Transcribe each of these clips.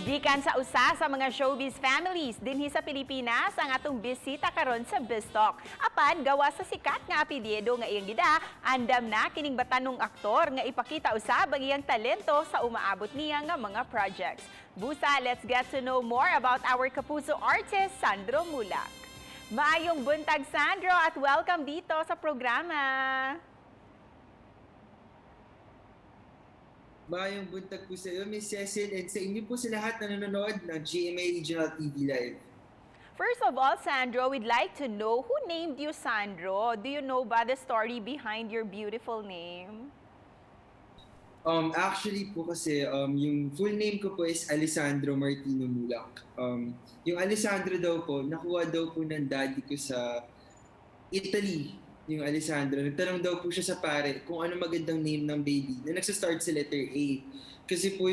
Gikan sa usa sa mga showbiz families dinhi sa Pilipinas ang atong bisita karon sa Biztalk. Apan gawa sa sikat nga apelyido nga iyang gida, andam na kining batanong aktor nga ipakita usab ang iyang talento sa umaabot niya nga mga projects. Busa, let's get to know more about our kapuso artist Sandro Muhlach. Maayong buntag Sandro at welcome dito sa programa. Maayong buntag po sa iyo, Miss Cecil, and sa inyo po sa lahat na nanonood ng GMA Regional TV Live. First of all, Sandro, we'd like to know who named you Sandro. Do you know ba the story behind your beautiful name? Actually po kasi, yung full name ko po is Alessandro Martino Muhlach. Yung Alessandro daw po, nakuha daw po ng daddy ko sa Italy, yung Alessandro. Nagtanong daw po siya sa pare kung ano magandang name ng baby na nagsastart sa letter A. Kasi po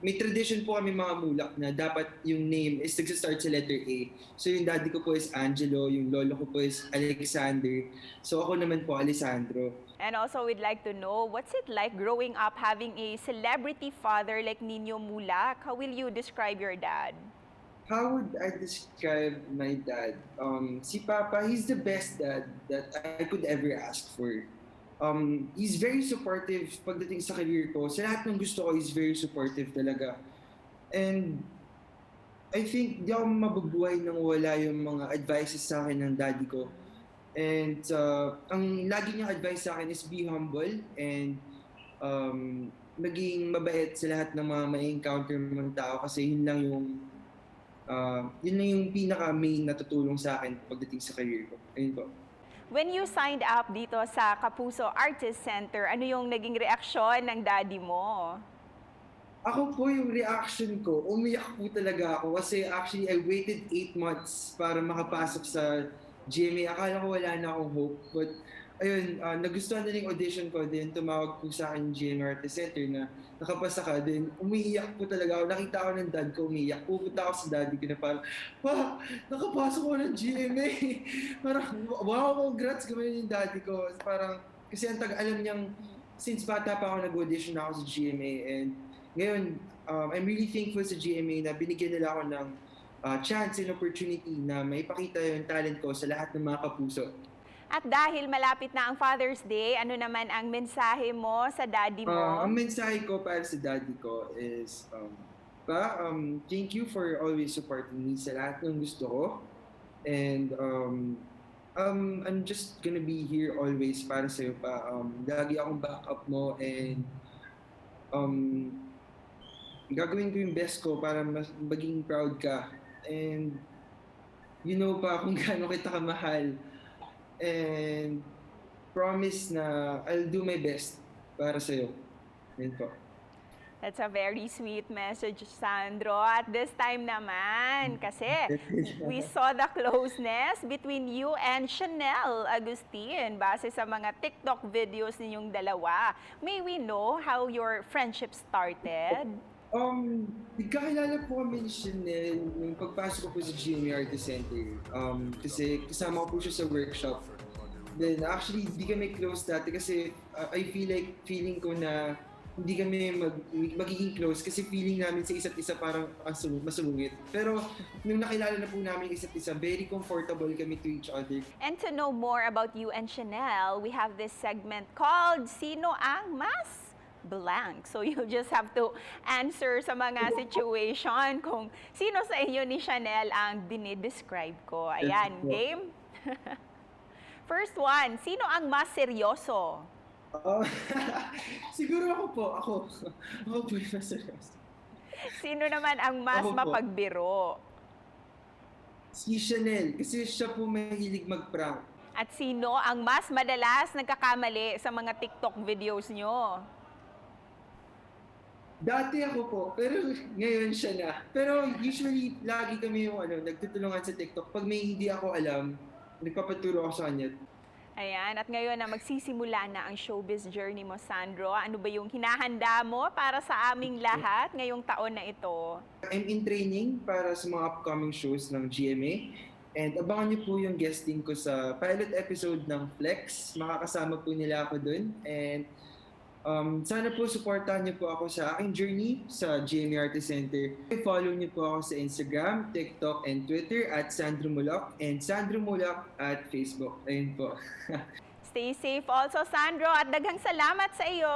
may tradition po kami mga Muhlach na dapat yung name is nagsastart sa letter A. So yung daddy ko po is Angelo, yung lolo ko po is Alexander. So ako naman po Alessandro. And also, we'd like to know, what's it like growing up having a celebrity father like Nino Muhlach? How will you describe your dad? How would I describe my dad? Si Papa, he's the best dad that I could ever ask for. He's very supportive pagdating sa career ko. Sa lahat ng gusto ko, he's very supportive talaga. And I think di ako mabubuhay nang wala yung mga advices sa akin ng daddy ko. And ang lagi niyang advice sa akin is be humble and maging mabait sa lahat ng mga ma-encounter mong tao kasi yun lang yung pinaka-main na tutulong sa akin pagdating sa career ko. Ayun po. When you signed up dito sa Kapuso Artist Center, ano yung naging reaksyon ng daddy mo? Ako po yung reaction ko, umiyak po talaga ako kasi actually I waited 8 months para makapasok sa GMA. Akala ko wala na akong hope. But ayun, nagustuhan na yung audition ko. Then tumawag po sa akin yung GMA Artist Center na nakapasa ka. Then umiiyak po talaga ako. Nakita ko ng dad ko umiiyak. Pupunta ako sa daddy ko na parang, "Pa, nakapasok ko ng GMA." Parang, wow, congrats kami yung daddy ko. Parang, kasi alam niyang, since bata pa ako nag-audition ako sa GMA. And ngayon, I'm really thankful sa GMA na binigyan nila ako ng chance and opportunity na maipakita yung talent ko sa lahat ng mga kapuso. At dahil malapit na ang Father's Day, ano naman ang mensahe mo sa daddy mo? Ang mensahe ko para sa daddy ko is, thank you for always supporting me sa lahat ng gusto ko. And I'm just gonna be here always para sa'yo pa. Lagi akong backup mo and gagawin ko yung best ko para maging proud ka. And you know pa kung gaano kita kamahal. And promise na I'll do my best para sa'yo. Yan po. That's a very sweet message, Sandro. At this time naman, kasi we saw the closeness between you and Chanel Agustin base sa mga TikTok videos ninyong dalawa. May we know how your friendship started? Nagkakilala po kami ni Chanel nung pagpasok ko po sa GMA Artist Center. Kasi kasama ko po siya sa workshop. Then actually, di kami close dati kasi feeling ko na hindi kami magiging close kasi feeling namin sa isa't isa parang masungit. Pero nung nakilala na po namin isa't isa, very comfortable kami to each other. And to know more about you and Chanel, we have this segment called Sino ang Mas Blank. So you just have to answer sa mga situation kung sino sa inyo ni Chanel ang dinidescribe ko. Ayan, game? First one, sino ang mas seryoso? Siguro ako po. Ako po yung mas seryoso. Sino naman ang mas mapagbiro? Si Chanel, kasi siya po mahilig mag-prank. At sino ang mas madalas nagkakamali sa mga TikTok videos nyo? Dati ako po, pero ngayon siya na. Pero usually, lagi kami yung nagtutulungan sa TikTok. Pag may hindi ako alam, nagpapaturo ako sa kanya. Ayan, at ngayon na magsisimula na ang showbiz journey mo, Sandro. Ano ba yung hinahanda mo para sa aming lahat ngayong taon na ito? I'm in training para sa mga upcoming shows ng GMA. And abangan niyo po yung guesting ko sa pilot episode ng Flex. Makakasama po nila ako dun. And Sana po supportahan niyo po ako sa aking journey sa GMA Artist Center. Follow niyo po ako sa Instagram, TikTok, and Twitter at Sandro Muhlach and Sandro Muhlach at Facebook. Ayun po. Stay safe also, Sandro, at daghang salamat sa iyo.